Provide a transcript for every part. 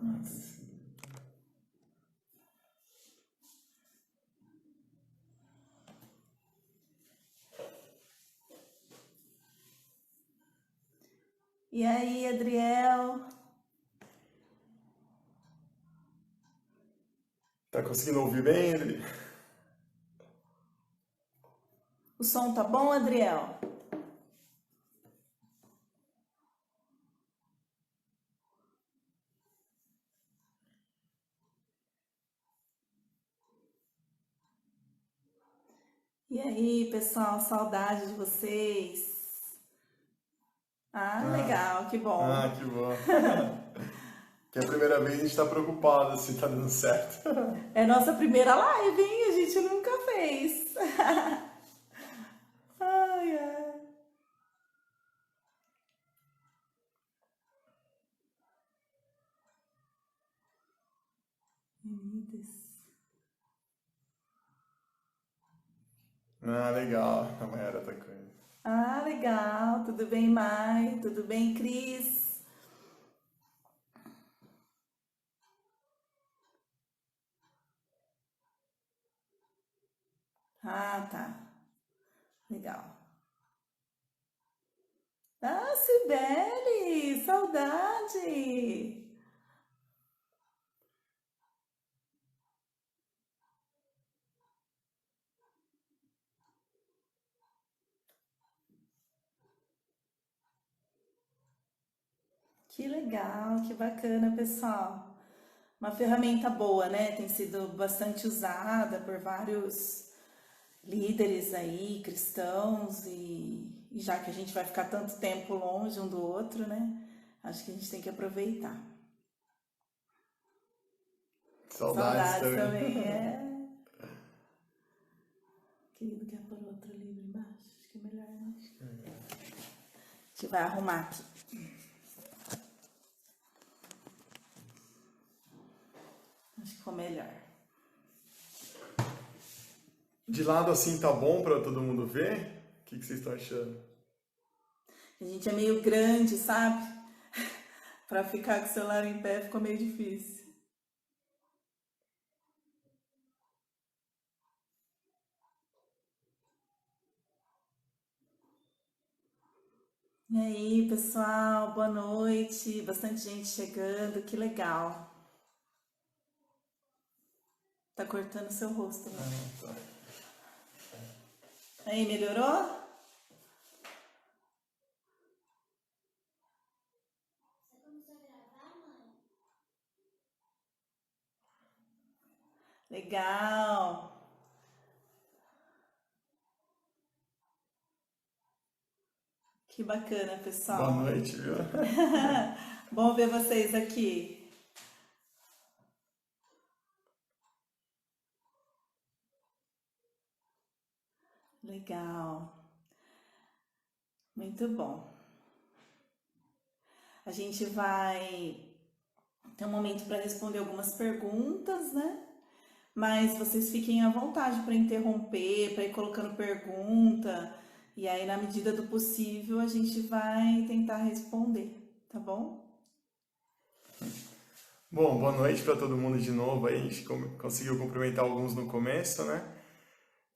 Nossa. E aí, Adriel? Tá conseguindo ouvir bem, Adri? O som tá bom, Adriel? E aí, pessoal, saudade de vocês. Ah, Ah, legal, que bom. que bom. Que é a primeira vez a gente tá preocupado se tá dando certo. É nossa primeira live, hein? A gente nunca fez. Ai, ai. Unidas. Legal. A Mayara tá com ele. Ah, legal. Tudo bem, Mai? Tudo bem, Cris? Ah, tá. Legal. Ah, Cibele, saudade. Que legal, que bacana, pessoal. Uma ferramenta boa, né? Tem sido bastante usada por vários líderes aí, cristãos, e já que a gente vai ficar tanto tempo longe um do outro, né? Acho que a gente tem que aproveitar. Saudades Saudades também. também, é. Querido, quer pôr outro livro embaixo? Acho que é melhor, né? A gente vai arrumar aqui. Acho que ficou melhor. De lado assim tá bom pra todo mundo ver? O que vocês estão achando? A gente é meio grande, sabe? Pra ficar com o celular em pé ficou meio difícil. E aí, pessoal, boa noite. Bastante gente chegando, que legal. Tá cortando seu rosto, né? Tá. Aí, melhorou? Legal. Que bacana, Boa pessoal. noite, viu? Bom ver vocês aqui. Legal. Muito bom. A gente vai ter um momento para responder algumas perguntas, né? Mas vocês fiquem à vontade para interromper, para ir colocando pergunta. E aí, na medida do possível, a gente vai tentar responder, tá bom? Bom, boa noite pra todo mundo de novo. Aí a gente conseguiu cumprimentar alguns no começo, né?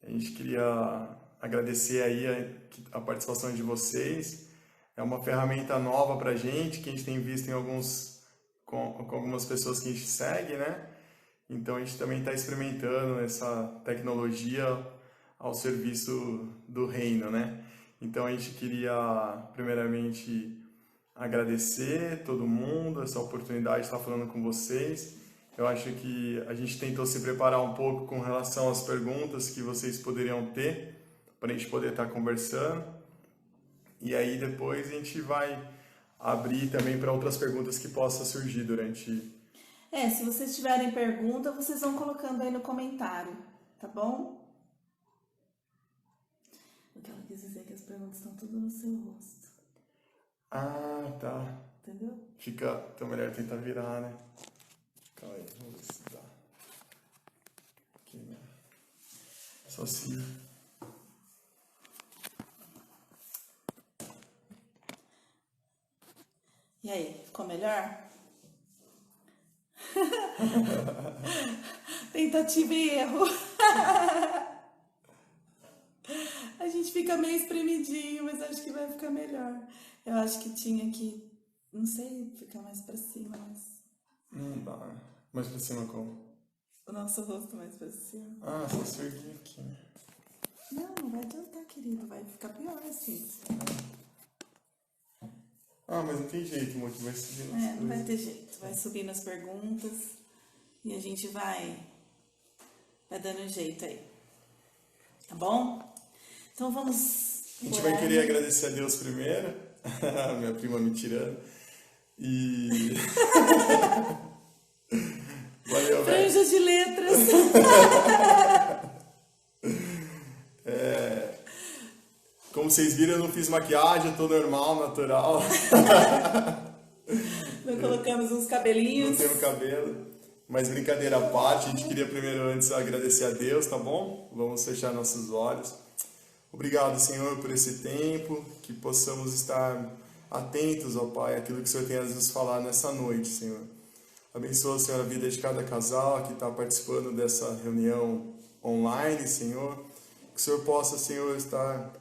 A gente queria agradecer aí a participação de vocês. É uma ferramenta nova pra gente, que a gente tem visto em com algumas pessoas que a gente segue, né? Então a gente também está experimentando essa tecnologia ao serviço do reino, né? Então a gente queria primeiramente agradecer todo mundo essa oportunidade de estar falando com vocês. Eu acho que a gente tentou se preparar um pouco com relação às perguntas que vocês poderiam ter para a gente poder estar conversando. E aí depois a gente vai abrir também para outras perguntas que possam surgir durante. Se vocês tiverem pergunta, vocês vão colocando aí no comentário, tá bom? O que ela quis dizer é que as perguntas estão tudo no seu rosto, Ah, tá. entendeu? Fica. Então melhor tentar virar, né? Calma aí, vamos ver se dá. Aqui, né? Só se. E aí, ficou melhor? Tentativa e erro. A gente fica meio espremidinho, mas acho que vai ficar melhor. Eu acho que tinha que, não sei, ficar mais pra cima, mas Não dá. Mais pra cima como? o nosso rosto mais pra cima. Ah, só se erguer aqui. Não vai adiantar, querido, vai ficar pior assim. Ah, mas não tem jeito, amor, que vai subir nas Não vai coisas. ter jeito. Vai subir nas perguntas e a gente vai dando jeito aí. Tá bom? Então vamos. A gente vai querer agradecer a Deus primeiro. Minha prima me tirando. E. Valeu, velho. Franja de letras. Como vocês viram, eu não fiz maquiagem, eu tô normal, natural. Nós colocamos uns Não cabelinhos. tenho cabelo. Mas brincadeira à parte, a gente queria primeiro antes agradecer a Deus, tá bom? Vamos fechar nossos olhos. Obrigado, Senhor, por esse tempo, que possamos estar atentos, ó Pai, àquilo que o Senhor tem a nos falar nessa noite, Senhor. Abençoa, Senhor, a vida de cada casal que está participando dessa reunião online, Senhor. Que o Senhor possa, Senhor, estar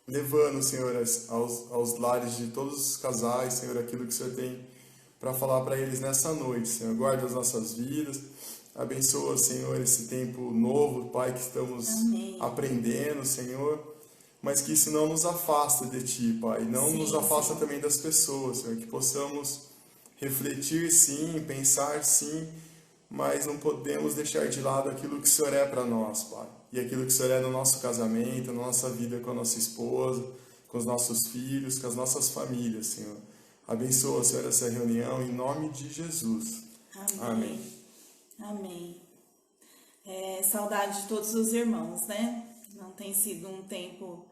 levando, Senhor, aos lares de todos os casais, Senhor, aquilo que o Senhor tem para falar para eles nessa noite, Senhor. Guarda as nossas vidas. Abençoa, Senhor, esse tempo novo, Pai, que estamos aprendendo, Senhor. Mas que isso não nos afasta de Ti, Pai. Não nos afasta também das pessoas, Senhor. Que possamos refletir, sim, pensar, sim, mas não podemos deixar de lado aquilo que o Senhor é para nós, Pai. E aquilo que o Senhor é no nosso casamento, na nossa vida com a nossa esposa, com os nossos filhos, com as nossas famílias, Senhor. Abençoa, Senhor, essa reunião em nome de Jesus. Amém. Amém. Saudade de todos os irmãos, né? Não tem sido um tempo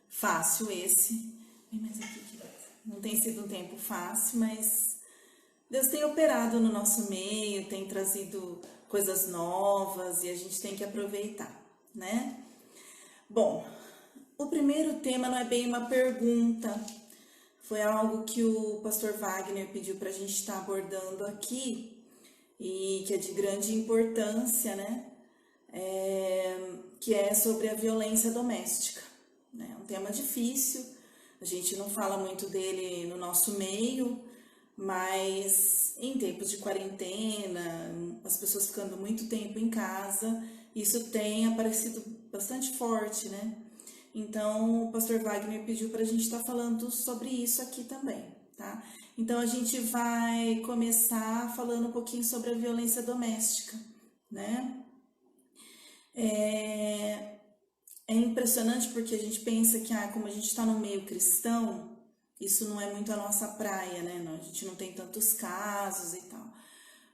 fácil esse. Vem mais aqui, querida. Não tem sido um tempo fácil, mas Deus tem operado no nosso meio, tem trazido coisas novas e a gente tem que aproveitar, né? Bom, o primeiro tema não é bem uma pergunta, foi algo que o pastor Wagner pediu para a gente estar abordando aqui e que é de grande importância, né? Que é sobre a violência doméstica. É um tema difícil, a gente não fala muito dele no nosso meio, mas em tempos de quarentena, as pessoas ficando muito tempo em casa, isso tem aparecido bastante forte, né? Então, o pastor Wagner pediu para a gente estar falando sobre isso aqui também, tá? Então, a gente vai começar falando um pouquinho sobre a violência doméstica, né? É impressionante porque a gente pensa que, como a gente está no meio cristão, isso não é muito a nossa praia, né? Não, a gente não tem tantos casos e tal.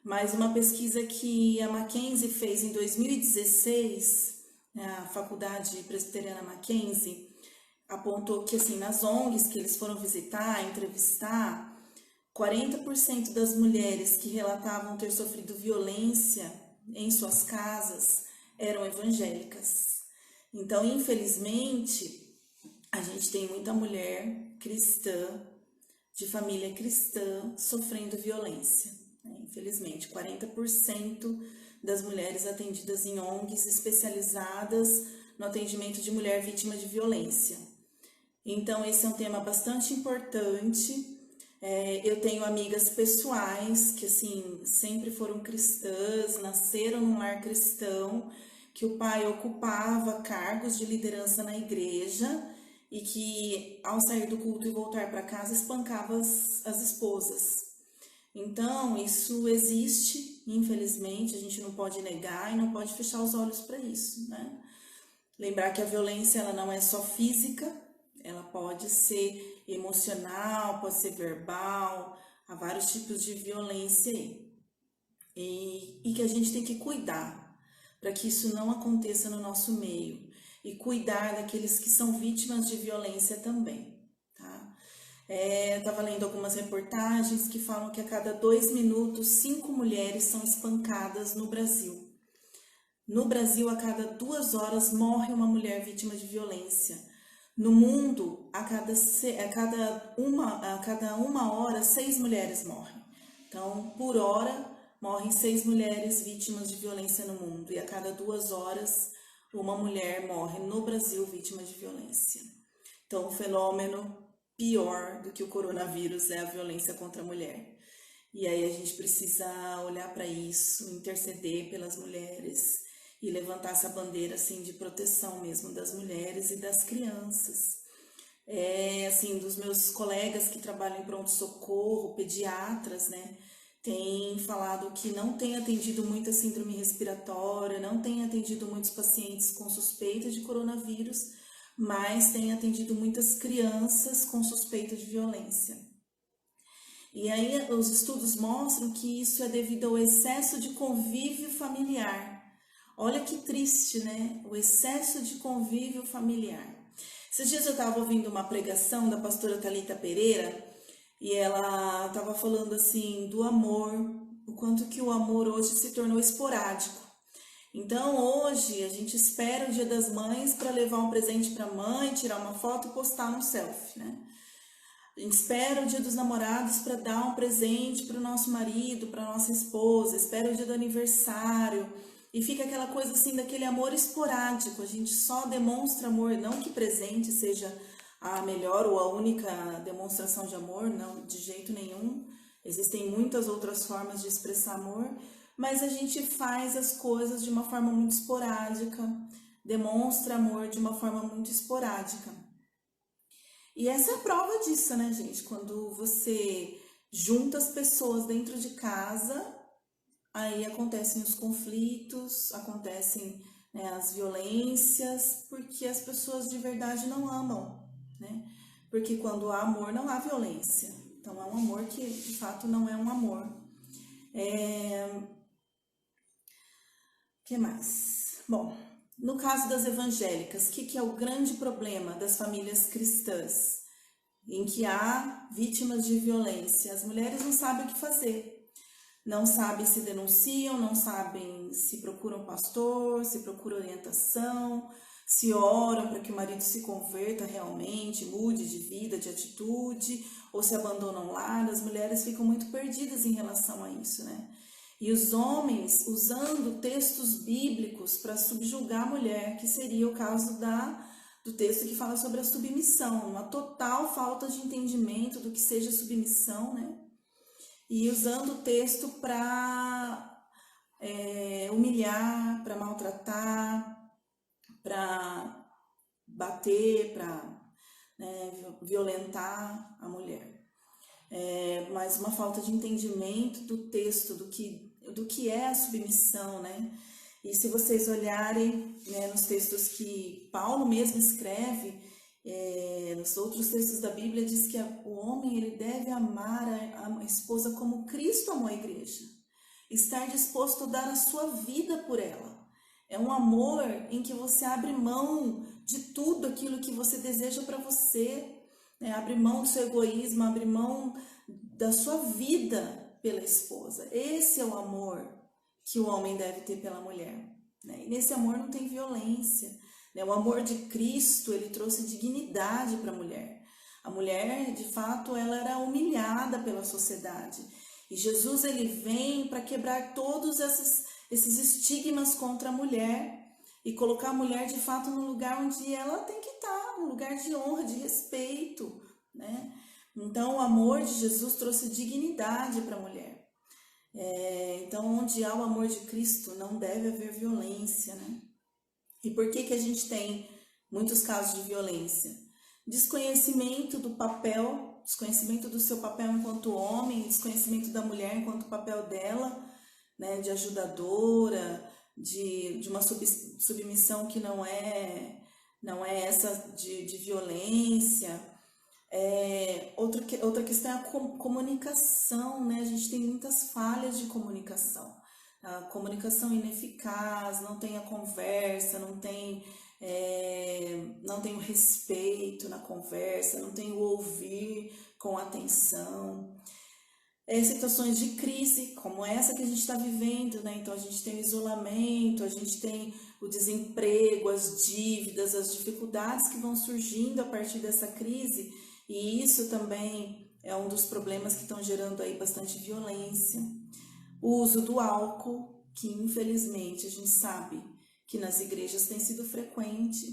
Mas uma pesquisa que a Mackenzie fez em 2016, a Faculdade Presbiteriana Mackenzie, apontou que, assim, nas ONGs que eles foram visitar, entrevistar, 40% das mulheres que relatavam ter sofrido violência em suas casas eram evangélicas. Então, infelizmente, a gente tem muita mulher cristã, de família cristã, sofrendo violência. Infelizmente, 40% das mulheres atendidas em ONGs especializadas no atendimento de mulher vítima de violência. Então, esse é um tema bastante importante. Eu tenho amigas pessoais que, assim, sempre foram cristãs, nasceram num lar cristão, que o pai ocupava cargos de liderança na igreja e que, ao sair do culto e voltar para casa, espancava as esposas. Então, isso existe, infelizmente, a gente não pode negar e não pode fechar os olhos para isso, né? Lembrar que a violência, ela não é só física, ela pode ser emocional, pode ser verbal, há vários tipos de violência aí. E que a gente tem que cuidar para que isso não aconteça no nosso meio e cuidar daqueles que são vítimas de violência também, tá? Eu estava lendo algumas reportagens que falam que a cada 2 minutos, 5 mulheres são espancadas no Brasil. No Brasil, a cada 2 horas morre uma mulher vítima de violência. No mundo, a cada uma hora, 6 mulheres morrem. Então, por hora, morrem 6 mulheres vítimas de violência no mundo, e a cada 2 horas uma mulher morre no Brasil vítima de violência. Então, o fenômeno pior do que o coronavírus é a violência contra a mulher. E aí a gente precisa olhar para isso, interceder pelas mulheres e levantar essa bandeira assim de proteção mesmo das mulheres e das crianças. Assim, dos meus colegas que trabalham em pronto-socorro, pediatras, né, têm falado que não tem atendido muita síndrome respiratória, não tem atendido muitos pacientes com suspeita de coronavírus, mas tem atendido muitas crianças com suspeita de violência. E aí os estudos mostram que isso é devido ao excesso de convívio familiar. Olha que triste, né? O excesso de convívio familiar. Esses dias eu estava ouvindo uma pregação da pastora Thalita Pereira e ela estava falando assim do amor, o quanto que o amor hoje se tornou esporádico. Então hoje a gente espera o Dia das Mães para levar um presente para a mãe, tirar uma foto e postar no selfie, né? A gente espera o Dia dos Namorados para dar um presente para o nosso marido, para a nossa esposa, espera o dia do aniversário e fica aquela coisa assim daquele amor esporádico. A gente só demonstra amor, não que presente seja a melhor ou a única demonstração de amor, não, de jeito nenhum. Existem muitas outras formas de expressar amor, mas a gente faz as coisas de uma forma muito esporádica, demonstra amor de uma forma muito esporádica. E essa é a prova disso, né, gente? Quando você junta as pessoas dentro de casa, aí acontecem os conflitos, acontecem, né, as violências, porque as pessoas de verdade não amam, né? Porque quando há amor, não há violência. Então, é um amor que, de fato, não é um amor. Que mais? Bom, no caso das evangélicas, o que é o grande problema das famílias cristãs? Em que há vítimas de violência. As mulheres não sabem o que fazer. Não sabem se denunciam, não sabem se procuram pastor, se procuram orientação, se oram para que o marido se converta realmente, mude de vida, de atitude, ou se abandonam o lar. As mulheres ficam muito perdidas em relação a isso, né? E os homens usando textos bíblicos para subjugar a mulher, que seria o caso do texto que fala sobre a submissão, uma total falta de entendimento do que seja submissão, né? E usando o texto para humilhar, para maltratar, para bater, para, né, violentar a mulher. Mas uma falta de entendimento do texto, do que é a submissão, né? E se vocês olharem, né, nos textos que Paulo mesmo escreve, nos outros textos da Bíblia, diz que o homem ele deve amar a esposa como Cristo amou a igreja, estar disposto a dar a sua vida por ela. É um amor em que você abre mão de tudo aquilo que você deseja para você, né? Abre mão do seu egoísmo, abre mão da sua vida pela esposa. Esse é o amor que o homem deve ter pela mulher, né? E nesse amor não tem violência, né? O amor de Cristo, ele trouxe dignidade para a mulher. A mulher, de fato, ela era humilhada pela sociedade. E Jesus, ele vem para quebrar todos esses estigmas contra a mulher e colocar a mulher, de fato, no lugar onde ela tem que estar, um lugar de honra, de respeito, né? Então, o amor de Jesus trouxe dignidade para a mulher. Então, onde há o amor de Cristo, não deve haver violência, né? E por que a gente tem muitos casos de violência? Desconhecimento do papel, desconhecimento do seu papel enquanto homem, desconhecimento da mulher enquanto papel dela, né, de ajudadora, de uma submissão que não é essa de violência. Outra questão é a comunicação, né? A gente tem muitas falhas de comunicação. A comunicação ineficaz, não tem a conversa, não tem o respeito na conversa, não tem o ouvir com atenção. Situações de crise, como essa que a gente está vivendo, né? Então a gente tem o isolamento, a gente tem o desemprego, as dívidas, as dificuldades que vão surgindo a partir dessa crise, e isso também é um dos problemas que estão gerando aí bastante violência. o uso do álcool, que infelizmente a gente sabe que nas igrejas tem sido frequente,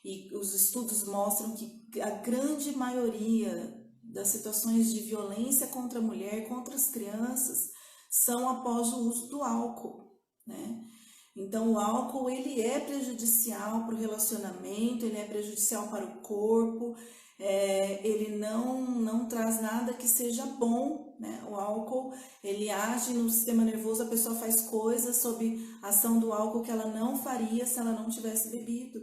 e os estudos mostram que a grande maioria das situações de violência contra a mulher, contra as crianças, são após o uso do álcool, né? Então o álcool ele é prejudicial para o relacionamento, ele é prejudicial para o corpo, ele não traz nada que seja bom, né? O álcool ele age no sistema nervoso, a pessoa faz coisas sob a ação do álcool que ela não faria se ela não tivesse bebido.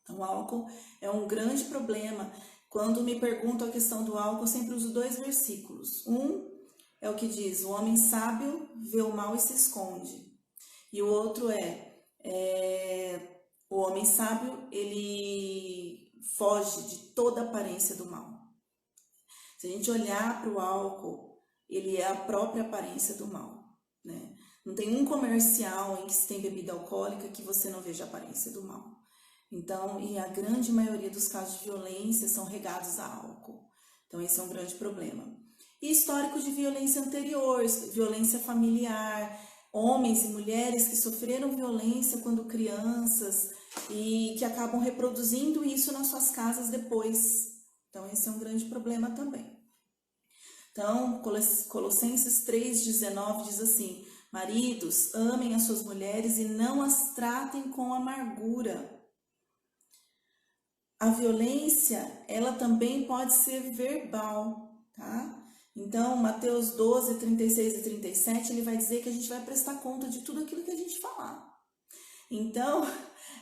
Então o álcool é um grande problema. Quando me perguntam a questão do álcool, eu sempre uso 2 versículos. Um é o que diz: o homem sábio vê o mal e se esconde. E o outro o homem sábio, ele foge de toda aparência do mal. Se a gente olhar para o álcool, ele é a própria aparência do mal, né? Não tem um comercial em que se tem bebida alcoólica que você não veja a aparência do mal. Então, e a grande maioria dos casos de violência são regados a álcool. Então, esse é um grande problema. E histórico de violência anterior, violência familiar, homens e mulheres que sofreram violência quando crianças e que acabam reproduzindo isso nas suas casas depois. Então, esse é um grande problema também. Então, Colossenses 3,19 diz assim: maridos, amem as suas mulheres e não as tratem com amargura. A violência, ela também pode ser verbal, tá? Então, Mateus 12, 36 e 37, ele vai dizer que a gente vai prestar conta de tudo aquilo que a gente falar. Então,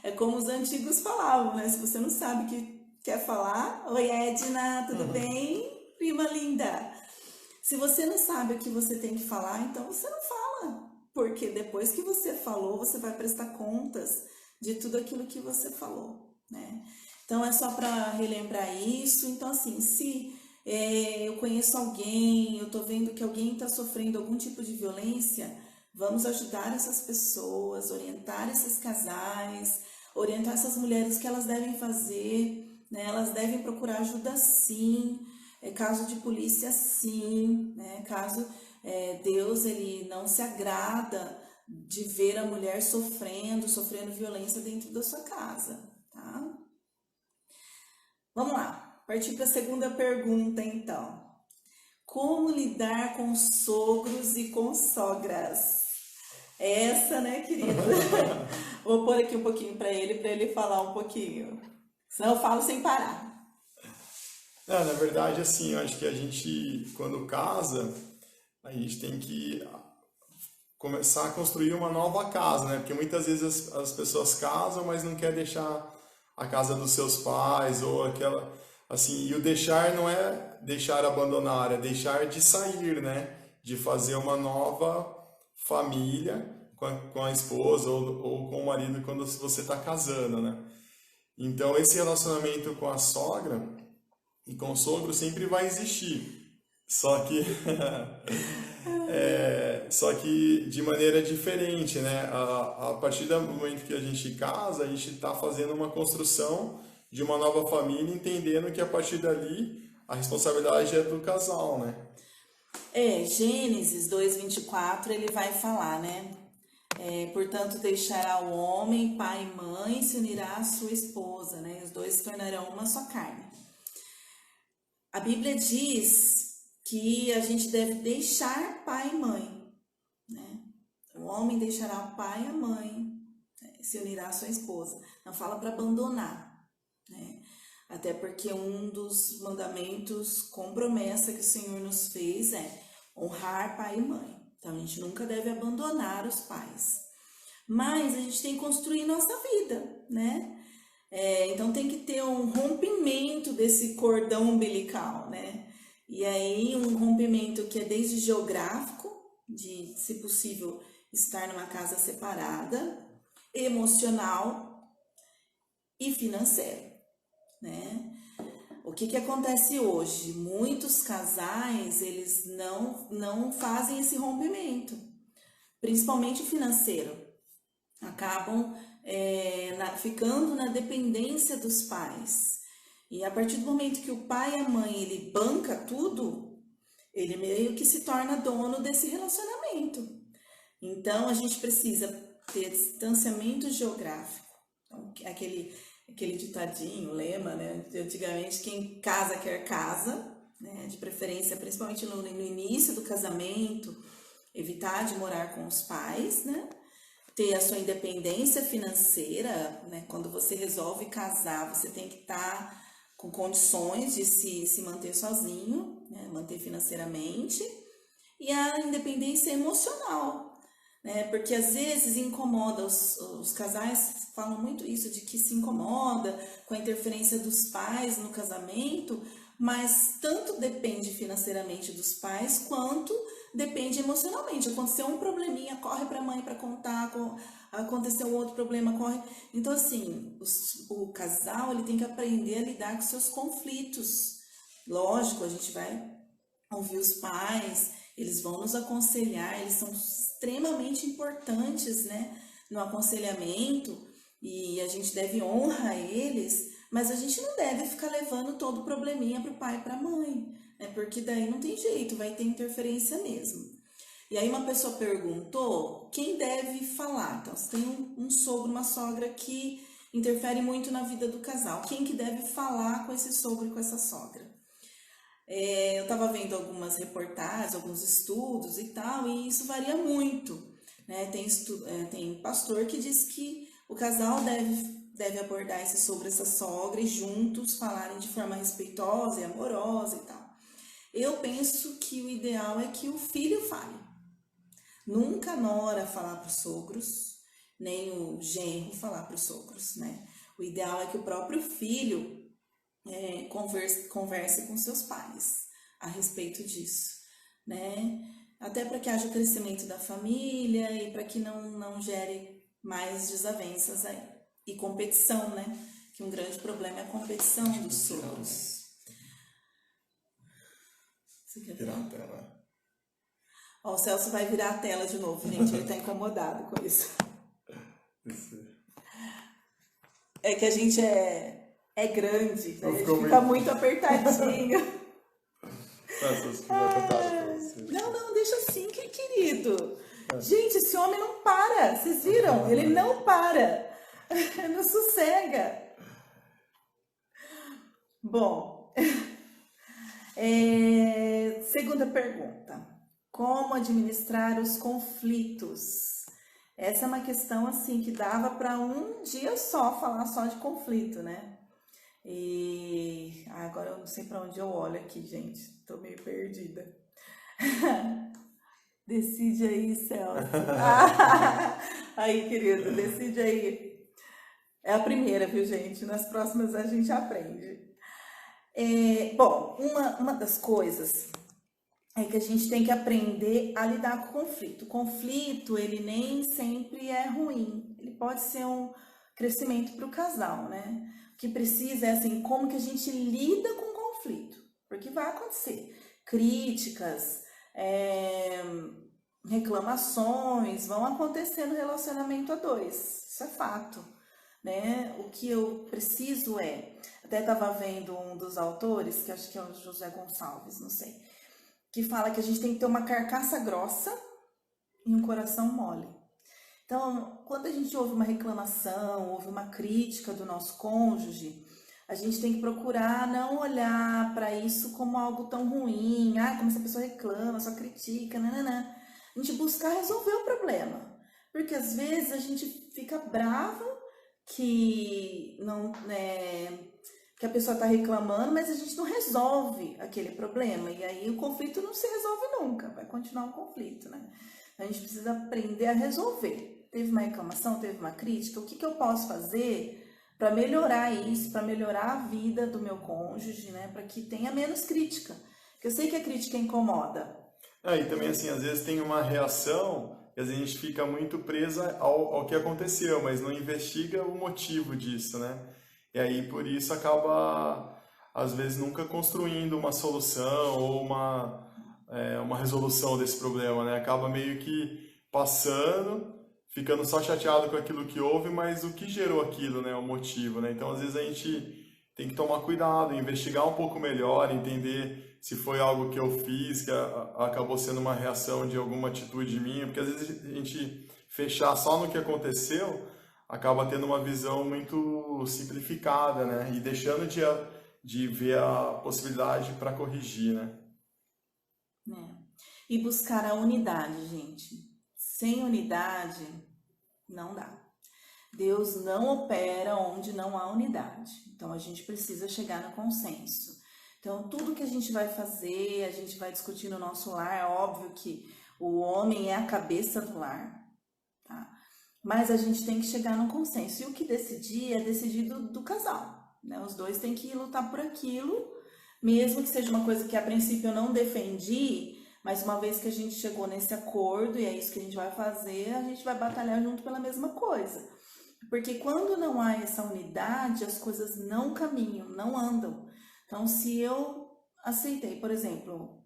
é como os antigos falavam, né? Se você não sabe o que quer falar, oi Edna, tudo bem? Prima linda. Se você não sabe o que você tem que falar, então você não fala. Porque depois que você falou, você vai prestar contas de tudo aquilo que você falou, né? Então, é só para relembrar isso. Então, assim, se eu conheço alguém, eu estou vendo que alguém está sofrendo algum tipo de violência, vamos ajudar essas pessoas, orientar esses casais, orientar essas mulheres o que elas devem fazer, né? Elas devem procurar ajuda sim, caso de polícia sim, né? Caso Deus ele não se agrada de ver a mulher sofrendo violência dentro da sua casa, tá? Vamos lá. Partir para a segunda pergunta, então. Como lidar com sogros e com sogras? Essa, né, querida? Vou pôr aqui um pouquinho para ele falar um pouquinho. Senão eu falo sem parar. Na verdade, assim, eu acho que a gente, quando casa, a gente tem que começar a construir uma nova casa, né? Porque muitas vezes as pessoas casam, mas não querem deixar a casa dos seus pais ou aquela... Assim, e o deixar não é deixar abandonar, é deixar de sair, né? De fazer uma nova família com a esposa ou com o marido quando você está casando, né? Então, esse relacionamento com a sogra e com o sogro sempre vai existir. Só que, só que de maneira diferente, né? A partir do momento que a gente casa, a gente está fazendo uma construção de uma nova família, entendendo que a partir dali a responsabilidade é do casal, né? Gênesis 2:24 ele vai falar, né? Portanto, deixará o homem, pai e mãe, se unirá à sua esposa, né? Os dois se tornarão uma só carne. A Bíblia diz que a gente deve deixar pai e mãe, né? O homem deixará o pai e a mãe, né? Se unirá à sua esposa. Não fala para abandonar, né? Até porque um dos mandamentos com promessa que o Senhor nos fez é honrar pai e mãe. Então a gente nunca deve abandonar os pais. Mas a gente tem que construir nossa vida, né? Então tem que ter um rompimento desse cordão umbilical, né? E aí um rompimento que é desde geográfico, de, se possível, estar numa casa separada, emocional e financeiro, né? O que acontece hoje? Muitos casais, eles não fazem esse rompimento, principalmente o financeiro. Acabam ficando na dependência dos pais. E a partir do momento que o pai e a mãe, ele banca tudo, ele meio que se torna dono desse relacionamento. Então, a gente precisa ter distanciamento geográfico. Então, aquele ditadinho, lema, né? De antigamente, quem casa quer casa, né? De preferência, principalmente no início do casamento, evitar de morar com os pais, né? Ter a sua independência financeira, né? Quando você resolve casar, você tem que estar com condições de se manter sozinho, né? Manter financeiramente. E a independência emocional, né? Porque às vezes incomoda, os casais falam muito isso, de que se incomoda com a interferência dos pais no casamento, mas tanto depende financeiramente dos pais, quanto depende emocionalmente. Aconteceu um probleminha, corre para a mãe para contar, aconteceu outro problema, corre. Então, assim, o casal ele tem que aprender a lidar com seus conflitos. Lógico, a gente vai ouvir os pais, eles vão nos aconselhar, eles são extremamente importantes, né, no aconselhamento, e a gente deve honrar eles, mas a gente não deve ficar levando todo o probleminha para o pai e para a mãe, né, porque daí não tem jeito, vai ter interferência mesmo. E aí uma pessoa perguntou quem deve falar. Então, você tem um sogro, uma sogra que interfere muito na vida do casal. Quem que deve falar com esse sogro e com essa sogra? Eu estava vendo algumas reportagens, alguns estudos e tal, e isso varia muito, né? Tem pastor que diz que o casal deve abordar esse sogro e essa sogra e juntos falarem de forma respeitosa e amorosa e tal. Eu penso que o ideal é que o filho fale. Nunca a nora falar para os sogros, nem o genro falar para os sogros, né? O ideal é que o próprio filho converse com seus pais a respeito disso, né? Até para que haja o crescimento da família e para que não gere mais desavenças aí. E competição, né? Que um grande problema é a competição dos sogros. Você quer Virar a tela. Ó, o Celso vai virar a tela de novo, gente. Ele tá incomodado com isso. É que a gente é grande, né? A gente fica muito apertadinho. Nossa, se quiser contar pra você. Não, deixa assim, que querido. Gente, esse homem não para. Vocês viram? Ele não para. Não sossega. Bom, segunda pergunta. Como administrar os conflitos? Essa é uma questão assim que dava para um dia só falar só de conflito, né? E agora eu não sei para onde eu olho aqui, gente. Tô meio perdida. Decide aí, Celso. Aí, querido, decide aí. É a primeira, viu, gente? Nas próximas a gente aprende. Bom, uma das coisas é que a gente tem que aprender a lidar com o conflito. O conflito, ele nem sempre é ruim. Ele pode ser um crescimento para o casal, né? O que precisa é, assim, como que a gente lida com o conflito. Porque vai acontecer críticas, reclamações, vão acontecer no relacionamento a dois. Isso é fato, né? O que eu preciso até estava vendo um dos autores, que acho que é o José Gonçalves, não sei, que fala que a gente tem que ter uma carcaça grossa e um coração mole. Então, quando a gente ouve uma reclamação, ouve uma crítica do nosso cônjuge, a gente tem que procurar não olhar para isso como algo tão ruim, como essa pessoa reclama, só critica, nananã. A gente buscar resolver o problema, porque às vezes a gente fica bravo que que a pessoa está reclamando, mas a gente não resolve aquele problema, e aí o conflito não se resolve nunca, vai continuar um conflito, né? A gente precisa aprender a resolver. Teve uma reclamação, teve uma crítica, o que eu posso fazer para melhorar isso, para melhorar a vida do meu cônjuge, né? Para que tenha menos crítica, porque eu sei que a crítica incomoda. E também, assim, às vezes tem uma reação e às vezes a gente fica muito presa ao que aconteceu, mas não investiga o motivo disso, né? E aí, por isso, acaba, às vezes, nunca construindo uma solução ou uma resolução desse problema, né? Acaba meio que passando, ficando só chateado com aquilo que houve, mas o que gerou aquilo, né? O motivo, né? Então, às vezes, a gente tem que tomar cuidado, investigar um pouco melhor, entender se foi algo que eu fiz, que acabou sendo uma reação de alguma atitude minha, porque às vezes a gente fechar só no que aconteceu, acaba tendo uma visão muito simplificada, né? E deixando de ver a possibilidade para corrigir, né? Né? E buscar a unidade, gente. Sem unidade, não dá. Deus não opera onde não há unidade. Então, a gente precisa chegar no consenso. Então, tudo que a gente vai fazer, a gente vai discutir no nosso lar. É óbvio que o homem é a cabeça do lar, tá? Mas a gente tem que chegar num consenso. E o que decidir é decidir do casal, né? Os dois têm que lutar por aquilo, mesmo que seja uma coisa que a princípio eu não defendi, mas uma vez que a gente chegou nesse acordo e é isso que a gente vai fazer, a gente vai batalhar junto pela mesma coisa. Porque quando não há essa unidade, as coisas não caminham, não andam. Então, se eu aceitei, por exemplo,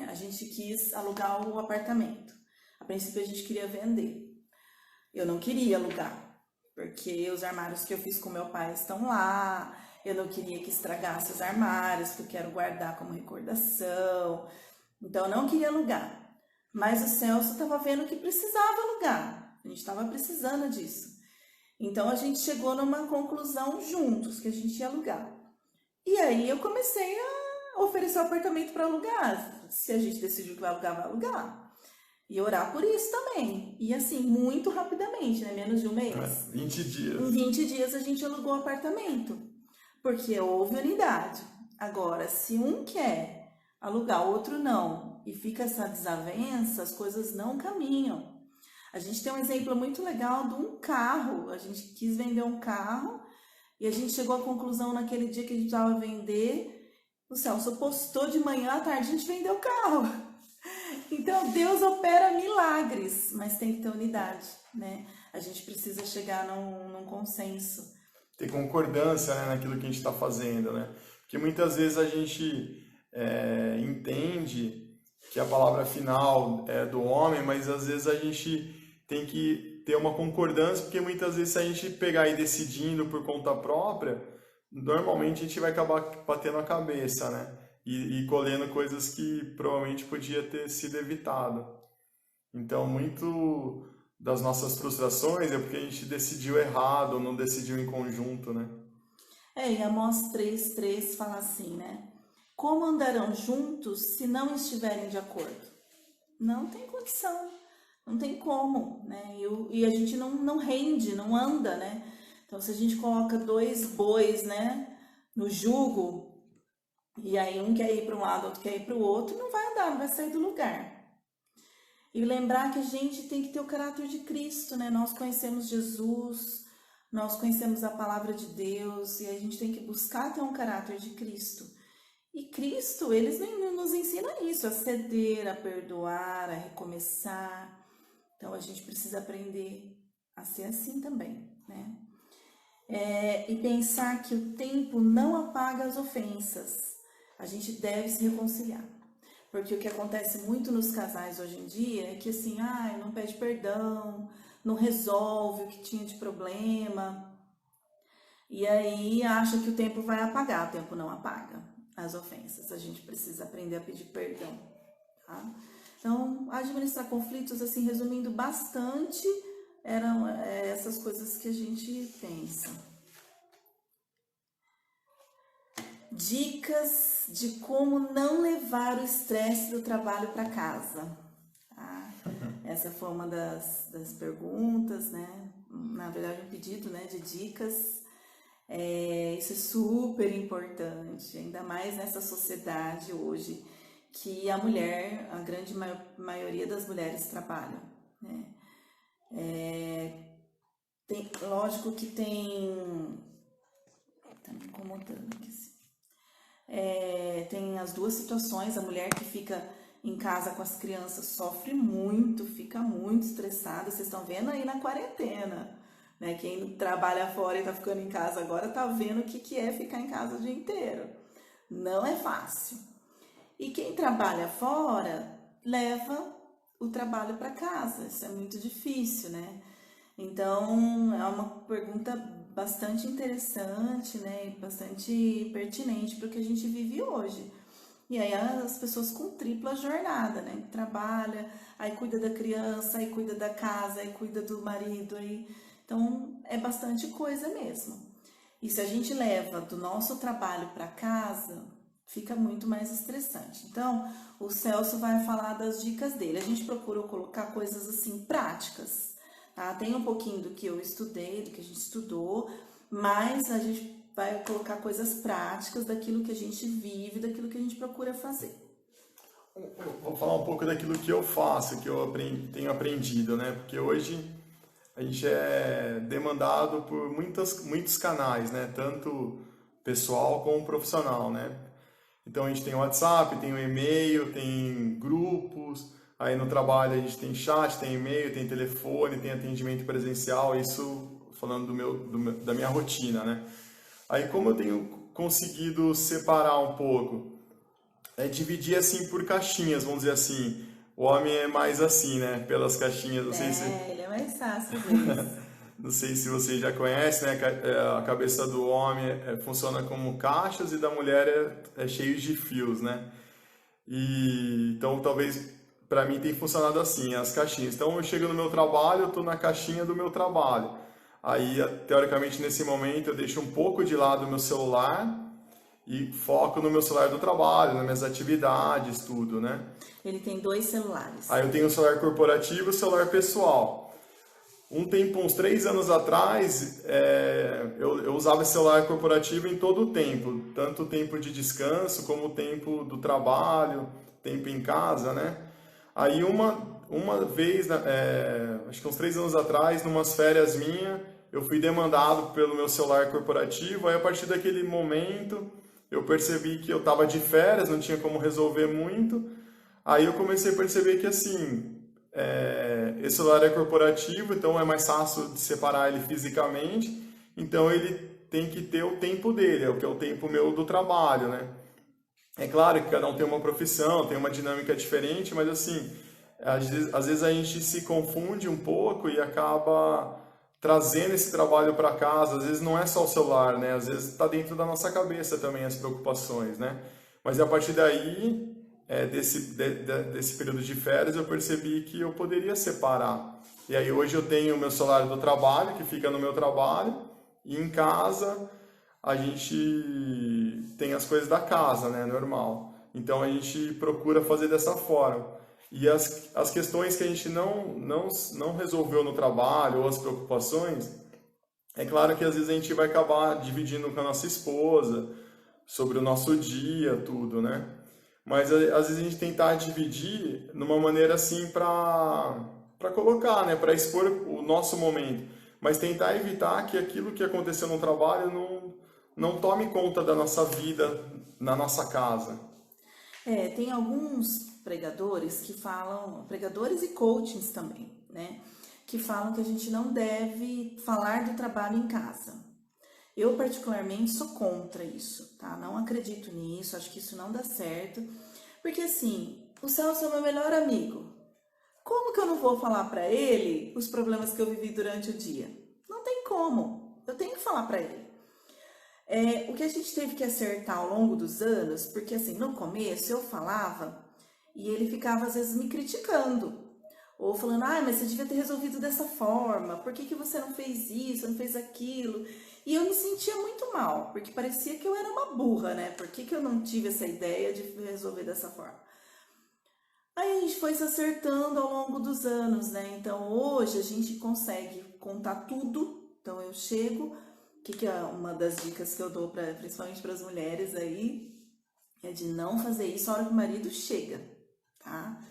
a gente quis alugar o apartamento. A princípio, a gente queria vender. Eu não queria alugar, porque os armários que eu fiz com meu pai estão lá. Eu não queria que estragasse os armários, porque eu quero guardar como recordação. Então, eu não queria alugar. Mas o Celso estava vendo que precisava alugar. A gente estava precisando disso. Então, a gente chegou numa conclusão juntos, que a gente ia alugar. E aí, eu comecei a oferecer o apartamento para alugar. Se a gente decidiu que vai alugar. E orar por isso também. E assim, muito rapidamente, né? Menos de um mês. 20 dias. Em 20 dias, a gente alugou o apartamento. Porque houve unidade. Agora, se um quer alugar, o outro não, e fica essa desavença, as coisas não caminham. A gente tem um exemplo muito legal de um carro. A gente quis vender um carro e a gente chegou à conclusão naquele dia que a gente precisava vender. O Celso postou de manhã à tarde, a gente vendeu o carro. Então, Deus opera milagres, mas tem que ter unidade, né? A gente precisa chegar num consenso. Ter concordância, né, naquilo que a gente está fazendo, né? Porque muitas vezes a gente entende que a palavra final é do homem, mas às vezes a gente tem que ter uma concordância, porque muitas vezes se a gente pegar e decidindo por conta própria, normalmente a gente vai acabar batendo a cabeça, né? E colhendo coisas que provavelmente podia ter sido evitado. Então, muito das nossas frustrações é porque a gente decidiu errado, não decidiu em conjunto, né? E Amós 3:3 fala assim, né? Como andarão juntos se não estiverem de acordo? Não tem condição, não tem como, né? E a gente não rende, não anda, né? Então, se a gente coloca dois bois, né, no jugo, e aí um quer ir para um lado, outro quer ir para o outro, não vai andar, não vai sair do lugar. E lembrar que a gente tem que ter o caráter de Cristo, né? Nós conhecemos Jesus, nós conhecemos a palavra de Deus, e a gente tem que buscar ter um caráter de Cristo. E Cristo, ele nos ensina isso, a ceder, a perdoar, a recomeçar. Então, a gente precisa aprender a ser assim também, né? E pensar que o tempo não apaga as ofensas. A gente deve se reconciliar. Porque o que acontece muito nos casais hoje em dia é que assim, não pede perdão, não resolve o que tinha de problema. E aí acha que o tempo vai apagar. O tempo não apaga as ofensas. A gente precisa aprender a pedir perdão, tá? Então, administrar conflitos, assim, resumindo bastante, eram essas coisas que a gente pensa. Dicas de como não levar o estresse do trabalho para casa. Tá? Essa foi uma das perguntas, né? Na verdade, um pedido, né, de dicas. Isso é super importante, ainda mais nessa sociedade hoje, que a mulher, a grande maioria das mulheres trabalham, né? Lógico que tem... Tá me incomodando aqui, assim. Tem as duas situações, a mulher que fica em casa com as crianças sofre muito, fica muito estressada, vocês estão vendo aí na quarentena, né? Quem trabalha fora e tá ficando em casa agora tá vendo o que é ficar em casa o dia inteiro, não é fácil. E quem trabalha fora leva o trabalho para casa, isso é muito difícil, né? Então, é uma pergunta bastante interessante, né, e bastante pertinente para o que a gente vive hoje. E aí as pessoas com tripla jornada, né? Trabalha, aí cuida da criança, aí cuida da casa, aí cuida do marido, aí... Então é bastante coisa mesmo. E se a gente leva do nosso trabalho para casa, fica muito mais estressante. Então, o Celso vai falar das dicas dele. A gente procurou colocar coisas assim práticas, tá? Tem um pouquinho do que eu estudei, do que a gente estudou, mas a gente vai colocar coisas práticas daquilo que a gente vive, daquilo que a gente procura fazer. Vou falar um pouco daquilo que eu faço, que eu tenho aprendido, né? Porque hoje a gente é demandado por muitos canais, né? Tanto pessoal como profissional, né? Então a gente tem o WhatsApp, tem o e-mail, tem grupos, aí no trabalho a gente tem chat, tem e-mail, tem telefone, tem atendimento presencial, isso falando da minha rotina, né? Aí como eu tenho conseguido separar um pouco, dividir assim por caixinhas, vamos dizer assim. O homem é mais assim, né? Pelas caixinhas, não sei se... Ele é mais fácil vezes. Não sei se você já conhece, né? A cabeça do homem funciona como caixas e da mulher é cheio de fios, né? E então talvez para mim tem funcionado assim, as caixinhas. Então eu chego no meu trabalho, eu estou na caixinha do meu trabalho. Aí, teoricamente, nesse momento eu deixo um pouco de lado o meu celular e foco no meu celular do trabalho, nas minhas atividades, tudo, né? Ele tem 2 celulares. Aí eu tenho o celular corporativo e o celular pessoal. Uns 3 anos atrás, eu usava esse celular corporativo em todo o tempo, tanto o tempo de descanso como o tempo do trabalho, tempo em casa, né? Aí uma vez, acho que uns 3 anos atrás, numas férias minhas, eu fui demandado pelo meu celular corporativo, aí a partir daquele momento eu percebi que eu estava de férias, não tinha como resolver muito, aí eu comecei a perceber que assim... esse celular é corporativo, então é mais fácil de separar ele fisicamente, então ele tem que ter o tempo dele, que é o tempo meu do trabalho, né? É claro que cada um tem uma profissão, tem uma dinâmica diferente, mas assim, às vezes a gente se confunde um pouco e acaba trazendo esse trabalho para casa, às vezes não é só o celular, né? Às vezes está dentro da nossa cabeça também as preocupações, né? Mas a partir daí desse período de férias, eu percebi que eu poderia separar. E aí hoje eu tenho o meu celular do trabalho, que fica no meu trabalho, e em casa a gente tem as coisas da casa, né, normal. Então a gente procura fazer dessa forma. E as questões que a gente não resolveu no trabalho, ou as preocupações, é claro que às vezes a gente vai acabar dividindo com a nossa esposa, sobre o nosso dia, tudo, né? Mas às vezes a gente tentar dividir numa maneira assim para colocar, né, para expor o nosso momento, mas tentar evitar que aquilo que aconteceu no trabalho não tome conta da nossa vida na nossa casa. Tem alguns pregadores que falam, pregadores e coachings também, né, que falam que a gente não deve falar do trabalho em casa. Eu, particularmente, sou contra isso, tá? Não acredito nisso, acho que isso não dá certo. Porque, assim, o Celso é meu melhor amigo. Como que eu não vou falar pra ele os problemas que eu vivi durante o dia? Não tem como. Eu tenho que falar pra ele. O que a gente teve que acertar ao longo dos anos, porque, assim, no começo eu falava e ele ficava, às vezes, me criticando. Ou falando, mas você devia ter resolvido dessa forma, por que você não fez isso, não fez aquilo? E eu me sentia muito mal, porque parecia que eu era uma burra, né? Por que eu não tive essa ideia de resolver dessa forma? Aí a gente foi se acertando ao longo dos anos, né? Então hoje a gente consegue contar tudo. Então eu chego, que é uma das dicas que eu dou, principalmente para as mulheres aí, é de não fazer isso na hora que o marido chega, tá?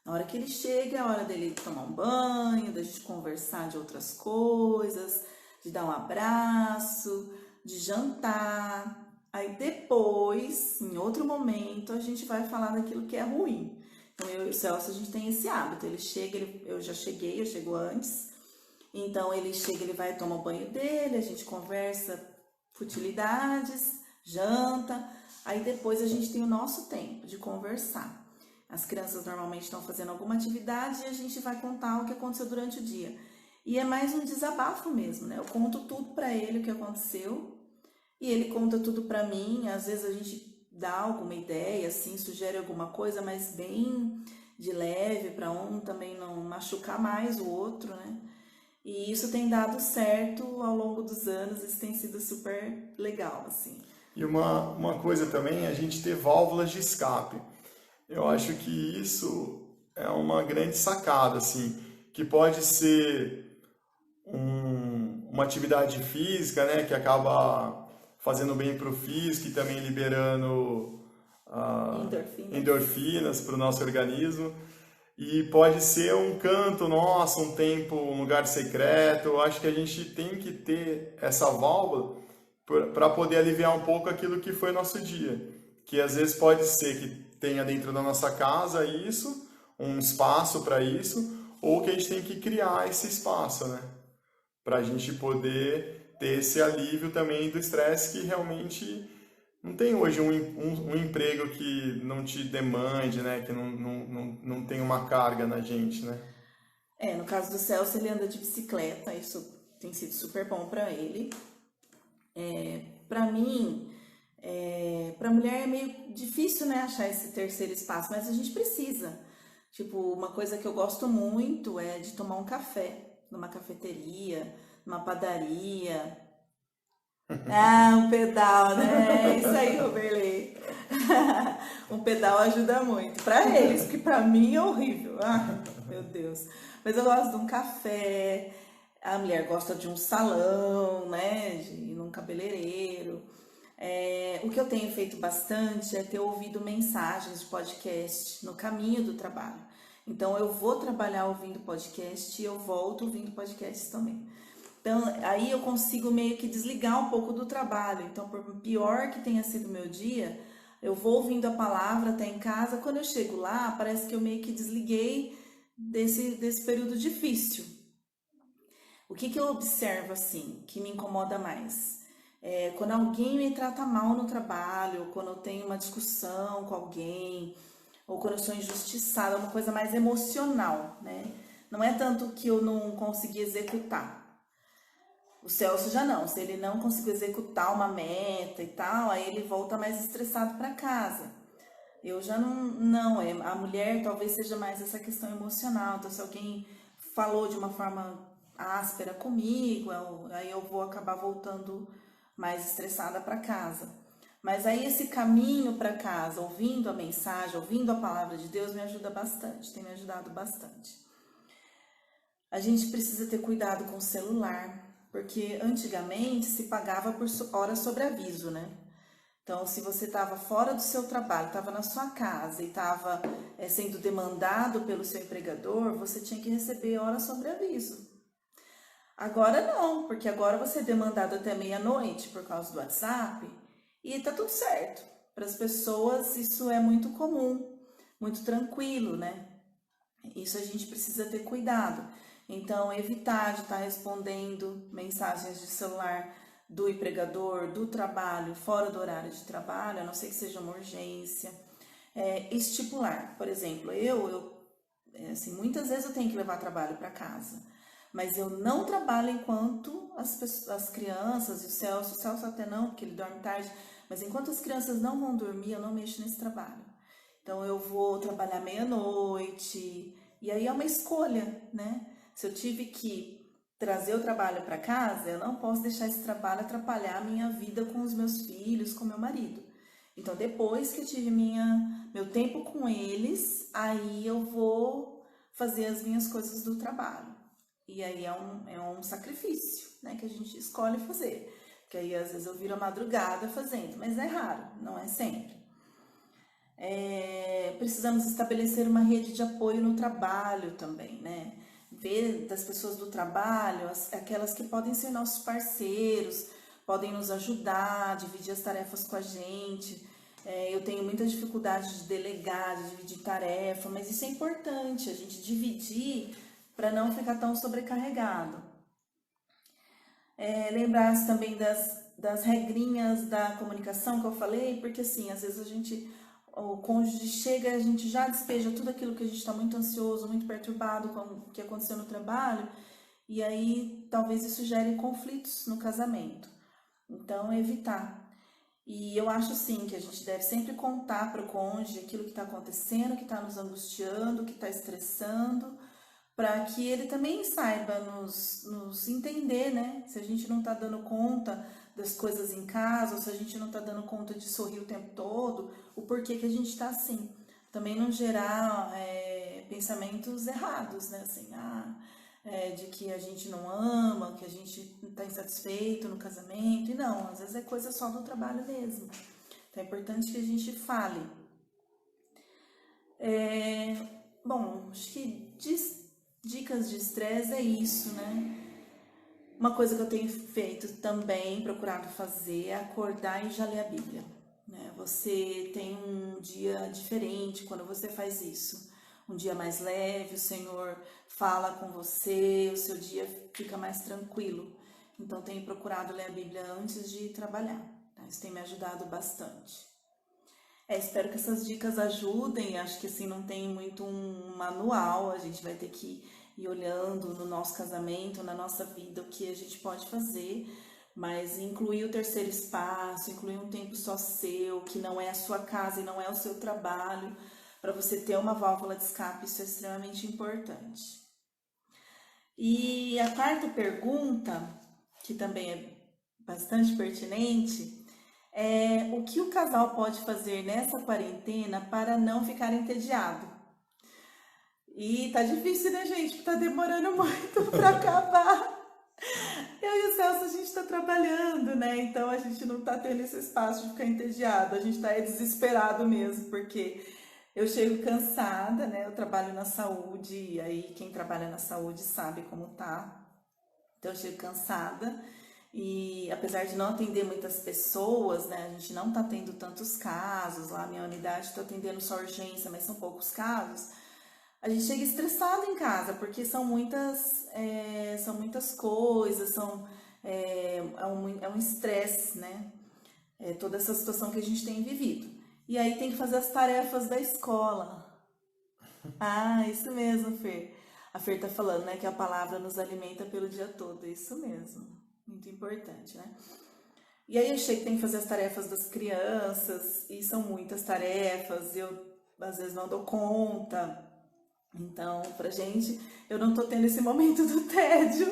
Na hora que ele chega, é a hora dele tomar um banho, da gente conversar de outras coisas, de dar um abraço, de jantar. Aí depois, em outro momento, a gente vai falar daquilo que é ruim. Então eu e o Celso, a gente tem esse hábito. Ele chega, eu já cheguei, eu chego antes. Então ele chega, ele vai tomar o banho dele, a gente conversa futilidades, janta. Aí depois a gente tem o nosso tempo de conversar. As crianças normalmente estão fazendo alguma atividade e a gente vai contar o que aconteceu durante o dia. E é mais um desabafo mesmo, né? Eu conto tudo pra ele o que aconteceu e ele conta tudo pra mim. Às vezes a gente dá alguma ideia, assim, sugere alguma coisa, mas bem de leve, para um também não machucar mais o outro, né? E isso tem dado certo ao longo dos anos, isso tem sido super legal, assim. E uma coisa também é a gente ter válvulas de escape. Eu acho que isso é uma grande sacada, assim, que pode ser uma atividade física, né, que acaba fazendo bem para o físico e também liberando Endorfinas. endorfinas para o nosso organismo. E pode ser um canto nosso, um tempo, um lugar secreto. Eu acho que a gente tem que ter essa válvula para poder aliviar um pouco aquilo que foi nosso dia. Que às vezes pode ser que tenha dentro da nossa casa isso, um espaço para isso, ou que a gente tem que criar esse espaço, né? Para a gente poder ter esse alívio também do estresse que realmente não tem hoje um emprego que não te demande, né? Que não tem uma carga na gente, né? No caso do Celso, ele anda de bicicleta, isso tem sido super bom para ele. Para mim, para mulher é meio difícil, né, achar esse terceiro espaço, mas a gente precisa. Tipo, uma coisa que eu gosto muito é de tomar um café numa cafeteria, numa padaria. Ah, um pedal, né? É isso aí, Roberley. Um pedal ajuda muito. Para eles, que para mim é horrível. Ah, meu Deus. Mas eu gosto de um café. A mulher gosta de um salão, né? De ir num cabeleireiro. O que eu tenho feito bastante é ter ouvido mensagens de podcast no caminho do trabalho. Então, eu vou trabalhar ouvindo podcast e eu volto ouvindo podcast também. Então, aí eu consigo meio que desligar um pouco do trabalho. Então, por pior que tenha sido o meu dia, eu vou ouvindo a palavra até em casa. Quando eu chego lá, parece que eu meio que desliguei desse período difícil. O que eu observo, assim, que me incomoda mais? Quando alguém me trata mal no trabalho, quando eu tenho uma discussão com alguém, ou quando eu sou injustiçada, é uma coisa mais emocional, né? Não é tanto que eu não consegui executar. O Celso já não, se ele não conseguiu executar uma meta e tal, aí ele volta mais estressado para casa. Eu já não, a mulher talvez seja mais essa questão emocional, então se alguém falou de uma forma áspera comigo, aí eu vou acabar voltando mais estressada para casa. Mas aí esse caminho para casa, ouvindo a mensagem, ouvindo a palavra de Deus, me ajuda bastante, tem me ajudado bastante. A gente precisa ter cuidado com o celular, porque antigamente se pagava por hora sobre aviso, né? Então, se você estava fora do seu trabalho, estava na sua casa e estava sendo demandado pelo seu empregador, você tinha que receber hora sobre aviso. Agora não, porque agora você é demandado até meia-noite por causa do WhatsApp e tá tudo certo. Para as pessoas isso é muito comum, muito tranquilo, né? Isso a gente precisa ter cuidado. Então, evitar de estar respondendo mensagens de celular do empregador, do trabalho, fora do horário de trabalho, a não ser que seja uma urgência. Estipular, por exemplo, assim, muitas vezes eu tenho que levar trabalho para casa, mas eu não trabalho enquanto as crianças, e o Celso até não, porque ele dorme tarde, mas enquanto as crianças não vão dormir, eu não mexo nesse trabalho. Então, eu vou trabalhar meia-noite, e aí é uma escolha, né? Se eu tive que trazer o trabalho para casa, eu não posso deixar esse trabalho atrapalhar a minha vida com os meus filhos, com meu marido. Então, depois que eu tive meu tempo com eles, aí eu vou fazer as minhas coisas do trabalho. E aí é um sacrifício, né, que a gente escolhe fazer. Que aí, às vezes, eu viro a madrugada fazendo, mas é raro, não é sempre. Precisamos estabelecer uma rede de apoio no trabalho também, né? Ver das pessoas do trabalho, aquelas que podem ser nossos parceiros, podem nos ajudar, dividir as tarefas com a gente. Eu tenho muita dificuldade de delegar, de dividir tarefa, mas isso é importante, a gente dividir para não ficar tão sobrecarregado. Lembrar-se também das regrinhas da comunicação que eu falei, porque assim, às vezes o cônjuge chega e a gente já despeja tudo aquilo que a gente está muito ansioso, muito perturbado com o que aconteceu no trabalho, e aí talvez isso gere conflitos no casamento. Então, evitar. E eu acho sim que a gente deve sempre contar para o cônjuge aquilo que está acontecendo, que está nos angustiando, que está estressando, para que ele também saiba nos entender, né? Se a gente não está dando conta das coisas em casa, ou se a gente não está dando conta de sorrir o tempo todo, o porquê que a gente está assim. Também não gerar pensamentos errados, né? Assim, de que a gente não ama, que a gente está insatisfeito no casamento. E não, às vezes é coisa só do trabalho mesmo. Então é importante que a gente fale. Bom, acho que dicas de estresse é isso, né? Uma coisa que eu tenho feito também, procurado fazer, é acordar e já ler a Bíblia, né? Você tem um dia diferente quando você faz isso. Um dia mais leve, o Senhor fala com você, o seu dia fica mais tranquilo. Então, tenho procurado ler a Bíblia antes de trabalhar, tá? Isso tem me ajudado bastante. Espero que essas dicas ajudem. Acho que assim não tem muito um manual, a gente vai ter que ir olhando no nosso casamento, na nossa vida, o que a gente pode fazer, mas incluir o terceiro espaço, incluir um tempo só seu, que não é a sua casa e não é o seu trabalho, para você ter uma válvula de escape, isso é extremamente importante. E a quarta pergunta, que também é bastante pertinente, o que o casal pode fazer nessa quarentena para não ficar entediado? E tá difícil, né, gente? Porque tá demorando muito para acabar. Eu e o Celso, a gente tá trabalhando, né? Então a gente não tá tendo esse espaço de ficar entediado. A gente tá desesperado mesmo, porque eu chego cansada, né? Eu trabalho na saúde, e aí quem trabalha na saúde sabe como tá. Então eu chego cansada. E apesar de não atender muitas pessoas, né, a gente não tá tendo tantos casos lá, minha unidade tá atendendo só urgência, mas são poucos casos. A gente chega estressado em casa, porque são muitas coisas, é um estresse, né? Toda essa situação que a gente tem vivido. E aí tem que fazer as tarefas da escola. Isso mesmo, Fer. A Fer tá falando, né, que a palavra nos alimenta pelo dia todo. Isso mesmo. Muito importante, né? E aí eu sei que tem que fazer as tarefas das crianças, e são muitas tarefas, eu às vezes não dou conta. Então, pra gente, eu não tô tendo esse momento do tédio.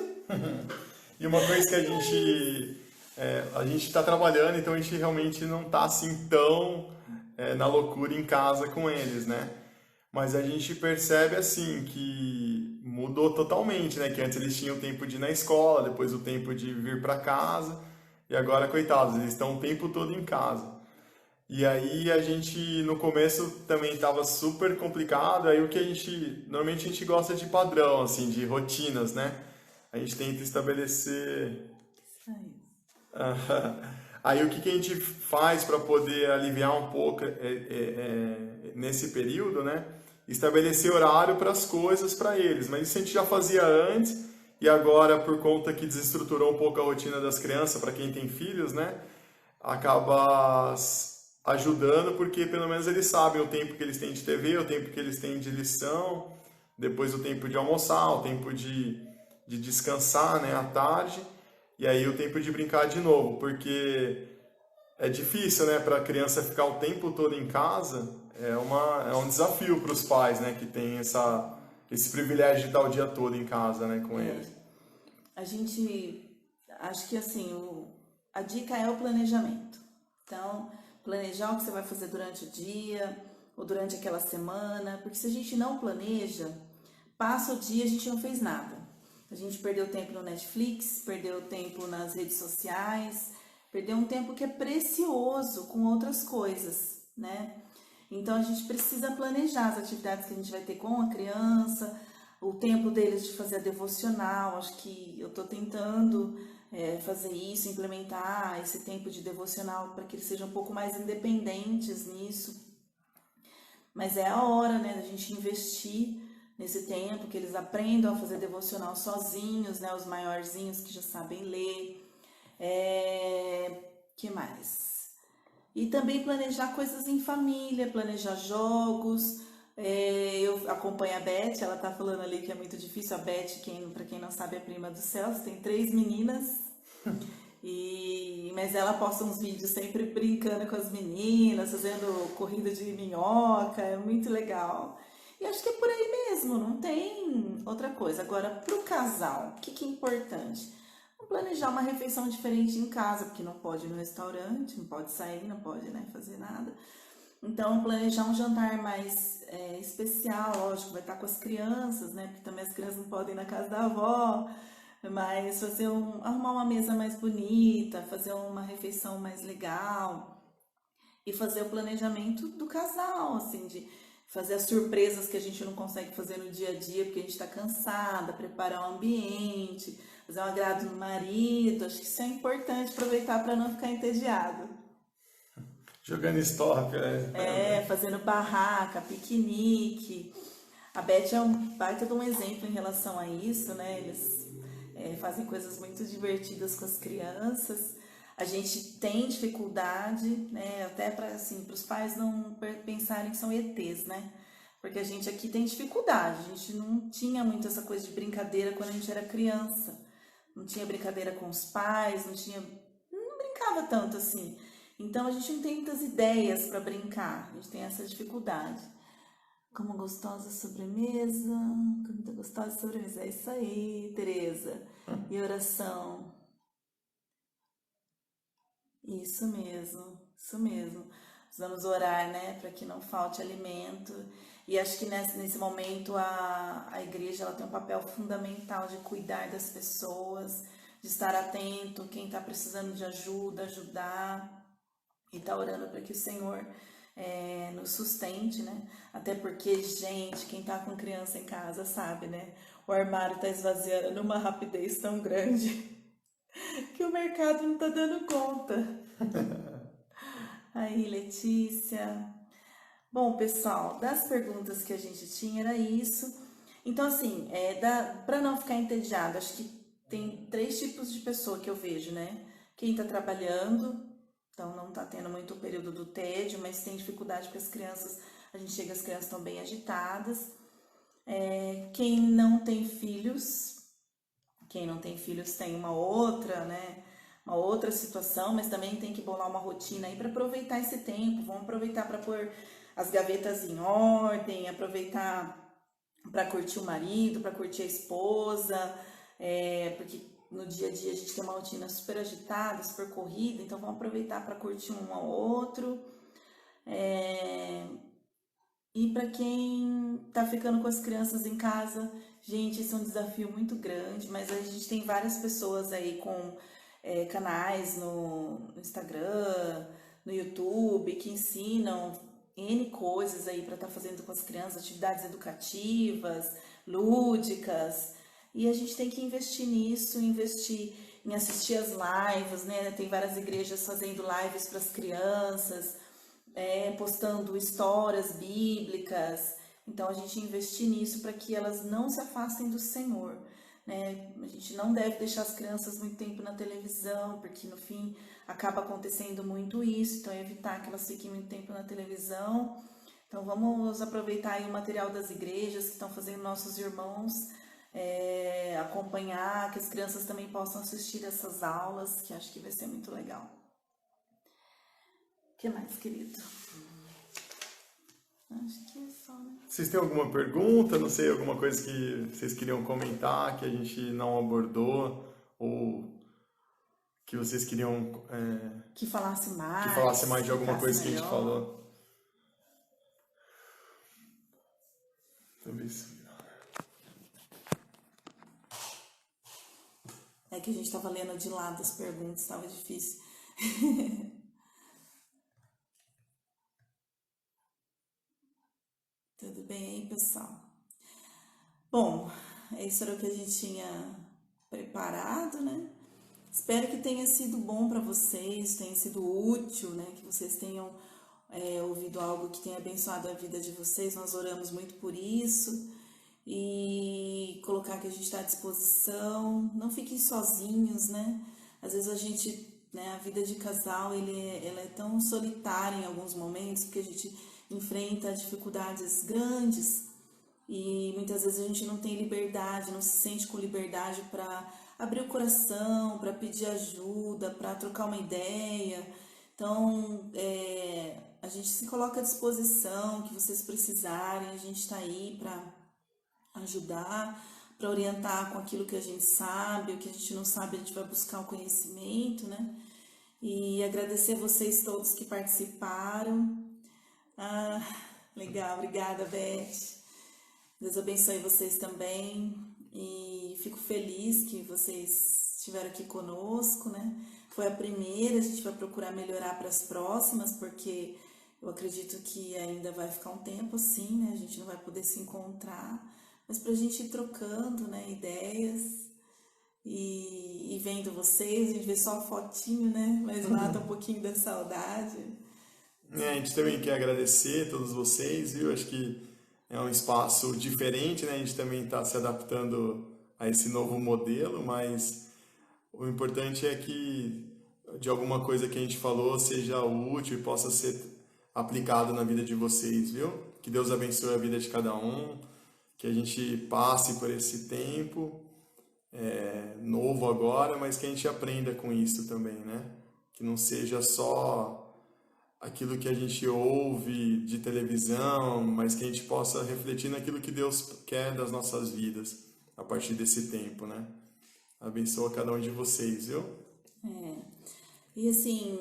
E uma coisa que a gente tá trabalhando, então a gente realmente não tá assim tão na loucura em casa com eles, né? Mas a gente percebe assim que mudou totalmente, né? Que antes eles tinham o tempo de ir na escola, depois o tempo de vir para casa, e agora, coitados, eles estão o tempo todo em casa. E aí a gente no começo também estava super complicado, aí normalmente a gente gosta de padrão, assim, de rotinas, né? A gente tenta estabelecer. Aí o que a gente faz para poder aliviar um pouco nesse período, né? Estabelecer horário para as coisas para eles. Mas isso a gente já fazia antes e agora, por conta que desestruturou um pouco a rotina das crianças, para quem tem filhos, né? Acaba ajudando porque pelo menos eles sabem o tempo que eles têm de TV, o tempo que eles têm de lição, depois o tempo de almoçar, o tempo de descansar, né, à tarde. E aí o tempo de brincar de novo, porque é difícil, né, para a criança ficar o tempo todo em casa, é um desafio para os pais, né, que tem esse privilégio de estar o dia todo em casa, né, com eles. A gente, acho que assim, a dica é o planejamento. Então, planejar o que você vai fazer durante o dia ou durante aquela semana, porque se a gente não planeja, passa o dia e a gente não fez nada. A gente perdeu tempo no Netflix, perdeu tempo nas redes sociais, perdeu um tempo que é precioso com outras coisas, né? Então a gente precisa planejar as atividades que a gente vai ter com a criança, o tempo deles de fazer a devocional. Acho que eu tô tentando fazer isso, implementar esse tempo de devocional para que eles sejam um pouco mais independentes nisso. Mas é a hora, né, da gente investir nesse tempo, que eles aprendam a fazer devocional sozinhos, né, os maiorzinhos que já sabem ler. Que mais? E também planejar coisas em família, planejar jogos. Eu acompanho a Beth, ela tá falando ali que é muito difícil. A Beth, para quem não sabe, é prima do Celso, tem 3 meninas. Mas ela posta uns vídeos sempre brincando com as meninas, fazendo corrida de minhoca, é muito legal. E acho que é por aí mesmo, não tem outra coisa. Agora, pro casal, o que que é importante? Planejar uma refeição diferente em casa, porque não pode ir no restaurante, não pode sair, não pode, né, fazer nada. Então, planejar um jantar mais especial, lógico, vai estar com as crianças, né? Porque também as crianças não podem ir na casa da avó, mas arrumar uma mesa mais bonita, fazer uma refeição mais legal e fazer o planejamento do casal, assim, de fazer as surpresas que a gente não consegue fazer no dia a dia porque a gente está cansada, preparar o ambiente, fazer um agrado no marido. Acho que isso é importante, aproveitar para não ficar entediado. Jogando stop, né? Fazendo barraca, piquenique. A Beth é um baita de um exemplo em relação a isso, né? Eles fazem coisas muito divertidas com as crianças. A gente tem dificuldade, né? Até para assim, os pais não pensarem que são ETs, né? Porque a gente aqui tem dificuldade. A gente não tinha muito essa coisa de brincadeira quando a gente era criança. Não tinha brincadeira com os pais, não brincava tanto assim. Então a gente não tem muitas ideias para brincar, a gente tem essa dificuldade. Como gostosa sobremesa, comida gostosa sobremesa, é isso aí, Tereza. E oração. Isso mesmo, isso mesmo. Precisamos orar, né, para que não falte alimento. E acho que nesse momento a igreja ela tem um papel fundamental de cuidar das pessoas, de estar atento, quem está precisando de ajuda, ajudar. E tá orando para que o Senhor nos sustente, né? Até porque, gente, quem tá com criança em casa sabe, né? O armário tá esvaziando numa rapidez tão grande que o mercado não tá dando conta. Aí, Letícia. Bom, pessoal, das perguntas que a gente tinha era isso. Então, assim, para não ficar entediado, acho que tem 3 tipos de pessoa que eu vejo, né? Quem tá trabalhando, então não tá tendo muito o período do tédio, mas tem dificuldade porque as crianças, as crianças estão bem agitadas. Quem não tem filhos tem uma outra, né? Uma outra situação, mas também tem que bolar uma rotina aí para aproveitar esse tempo. Vamos aproveitar para pôr as gavetas em ordem, aproveitar para curtir o marido, para curtir a esposa, porque no dia a dia a gente tem uma rotina super agitada, super corrida, então vamos aproveitar para curtir um ao outro. E para quem está ficando com as crianças em casa, gente, isso é um desafio muito grande, mas a gente tem várias pessoas aí com canais no Instagram, no YouTube, que ensinam N coisas aí para estar fazendo com as crianças, atividades educativas, lúdicas, e a gente tem que investir nisso, investir em assistir as lives, né? Tem várias igrejas fazendo lives para as crianças, postando histórias bíblicas. Então a gente investir nisso para que elas não se afastem do Senhor, né? A gente não deve deixar as crianças muito tempo na televisão, porque no fim acaba acontecendo muito isso, então evitar que elas fiquem muito tempo na televisão. Então vamos aproveitar aí o material das igrejas que estão fazendo nossos irmãos acompanhar, que as crianças também possam assistir essas aulas, que acho que vai ser muito legal. O que mais, querido? Acho que é só, né? Vocês têm alguma pergunta? Não sei, alguma coisa que vocês queriam comentar que a gente não abordou? Ou que vocês queriam que falasse mais de alguma coisa que a gente falou? Talvez. É que a gente estava lendo de lado as perguntas, estava difícil. Tudo bem aí, pessoal? Bom, isso era o que a gente tinha preparado, né? Espero que tenha sido bom para vocês, tenha sido útil, né? Que vocês tenham ouvido algo que tenha abençoado a vida de vocês. Nós oramos muito por isso e colocar que a gente está à disposição. Não fiquem sozinhos, né? Às vezes a gente, né? A vida de casal, ela é tão solitária em alguns momentos porque a gente enfrenta dificuldades grandes. E muitas vezes a gente não tem liberdade, não se sente com liberdade para abrir o coração, para pedir ajuda, para trocar uma ideia. Então, a gente se coloca à disposição, que vocês precisarem, a gente está aí para ajudar, para orientar com aquilo que a gente sabe, o que a gente não sabe, a gente vai buscar o conhecimento, né? E agradecer a vocês todos que participaram. Ah, legal, obrigada, Beth. Deus abençoe vocês também. E fico feliz que vocês estiveram aqui conosco, né? Foi a primeira, a gente vai procurar melhorar para as próximas, porque eu acredito que ainda vai ficar um tempo assim, né? A gente não vai poder se encontrar, mas para a gente ir trocando, né, ideias e vendo vocês, a gente vê só a fotinho, né? Mas mata um pouquinho da saudade. A gente também quer agradecer a todos vocês, viu? Acho que é um espaço diferente, né? A gente também está se adaptando a esse novo modelo, mas o importante é que de alguma coisa que a gente falou seja útil e possa ser aplicado na vida de vocês, viu? Que Deus abençoe a vida de cada um, que a gente passe por esse tempo novo agora, mas que a gente aprenda com isso também, né? Que não seja só aquilo que a gente ouve de televisão, mas que a gente possa refletir naquilo que Deus quer das nossas vidas a partir desse tempo, né? Abençoa cada um de vocês, viu? E assim,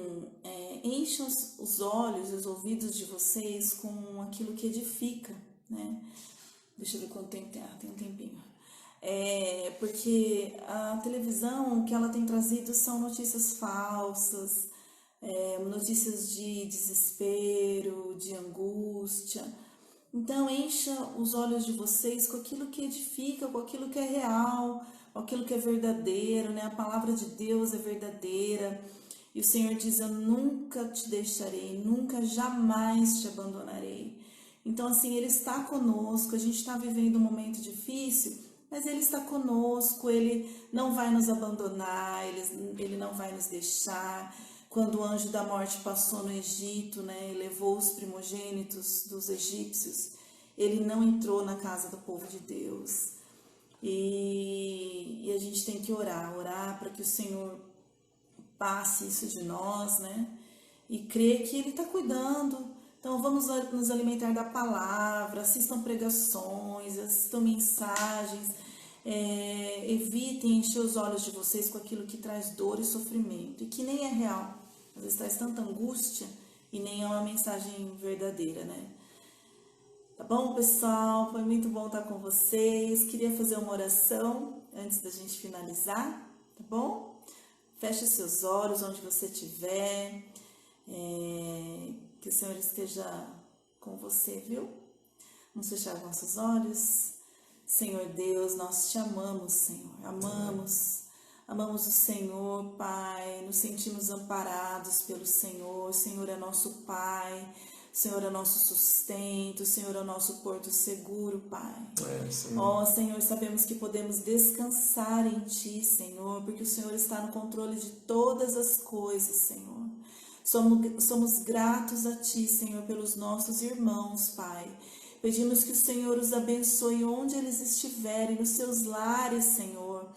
encham os olhos e os ouvidos de vocês com aquilo que edifica, né? Deixa eu ver quanto tempo tem. Tem um tempinho. Porque a televisão, o que ela tem trazido são notícias falsas, notícias de desespero, de angústia. Então, encha os olhos de vocês com aquilo que edifica, com aquilo que é real, com aquilo que é verdadeiro, né? A palavra de Deus é verdadeira. E o Senhor diz, eu nunca te deixarei, nunca, jamais te abandonarei. Então, assim, Ele está conosco, a gente está vivendo um momento difícil, mas Ele está conosco, Ele não vai nos abandonar, Ele não vai nos deixar. Quando o anjo da morte passou no Egito, né, e levou os primogênitos dos egípcios, Ele não entrou na casa do povo de Deus. E a gente tem que orar para que o Senhor passe isso de nós, né? E crer que Ele está cuidando. Então vamos nos alimentar da palavra, assistam pregações, assistam mensagens, evitem encher os olhos de vocês com aquilo que traz dor e sofrimento, e que nem é real. Às vezes traz tanta angústia e nem é uma mensagem verdadeira, né? Tá bom, pessoal? Foi muito bom estar com vocês. Queria fazer uma oração antes da gente finalizar, tá bom? Feche os seus olhos onde você estiver, que o Senhor esteja com você, viu? Vamos fechar os nossos olhos. Senhor Deus, nós te amamos, Senhor, amamos o Senhor, Pai, nos sentimos amparados pelo Senhor. O Senhor é nosso Pai, o Senhor é nosso sustento, o Senhor é nosso porto seguro, Pai. Ó Senhor, sabemos que podemos descansar em Ti, Senhor, porque o Senhor está no controle de todas as coisas, Senhor. Somos gratos a Ti, Senhor, pelos nossos irmãos, Pai. Pedimos que o Senhor os abençoe onde eles estiverem, nos seus lares, Senhor.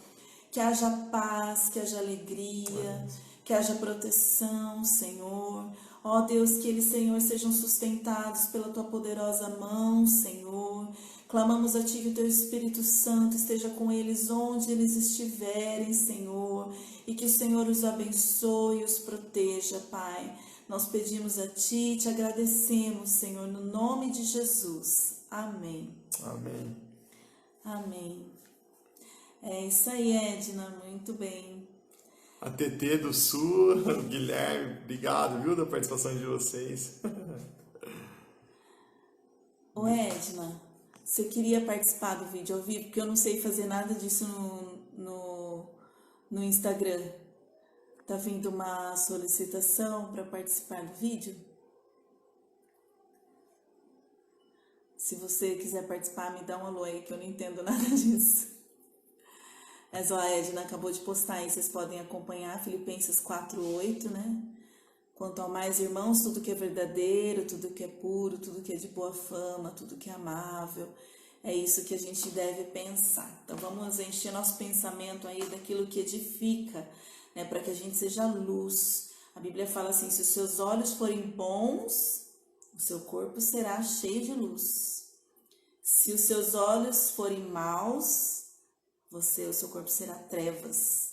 Que haja paz, que haja alegria, que haja proteção, Senhor. Ó Deus, que eles, Senhor, sejam sustentados pela Tua poderosa mão, Senhor. Clamamos a Ti que o Teu Espírito Santo esteja com eles onde eles estiverem, Senhor. E que o Senhor os abençoe e os proteja, Pai. Nós pedimos a Ti, te agradecemos, Senhor, no nome de Jesus. Amém. Amém. Amém. É isso aí, Edna, muito bem. A TT do Sul, o Guilherme, obrigado, viu, da participação de vocês. Ô Edna, você queria participar do vídeo ao vivo? Porque eu não sei fazer nada disso no Instagram. Tá vindo uma solicitação para participar do vídeo? Se você quiser participar, me dá um alô aí, que eu não entendo nada disso. Mas a Edna acabou de postar aí, vocês podem acompanhar, Filipenses 4:8, né? Quanto ao mais, irmãos, tudo que é verdadeiro, tudo que é puro, tudo que é de boa fama, tudo que é amável, é isso que a gente deve pensar. Então vamos encher nosso pensamento aí daquilo que edifica, né, para que a gente seja luz. A Bíblia fala assim: se os seus olhos forem bons, o seu corpo será cheio de luz. Se os seus olhos forem maus, o seu corpo será trevas.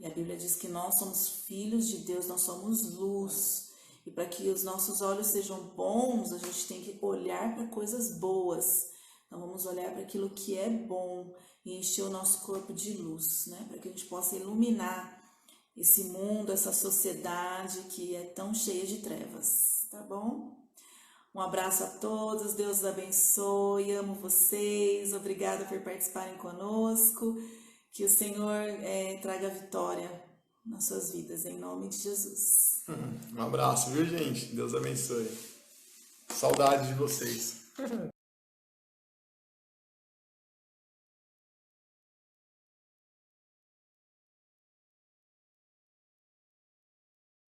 E a Bíblia diz que nós somos filhos de Deus, nós somos luz. E para que os nossos olhos sejam bons, a gente tem que olhar para coisas boas. Então vamos olhar para aquilo que é bom e encher o nosso corpo de luz, né? Para que a gente possa iluminar esse mundo, essa sociedade que é tão cheia de trevas, tá bom? Um abraço a todos, Deus os abençoe, amo vocês, obrigada por participarem conosco, que o Senhor traga vitória nas suas vidas, em nome de Jesus. Um abraço, viu, gente? Deus abençoe. Saudade de vocês.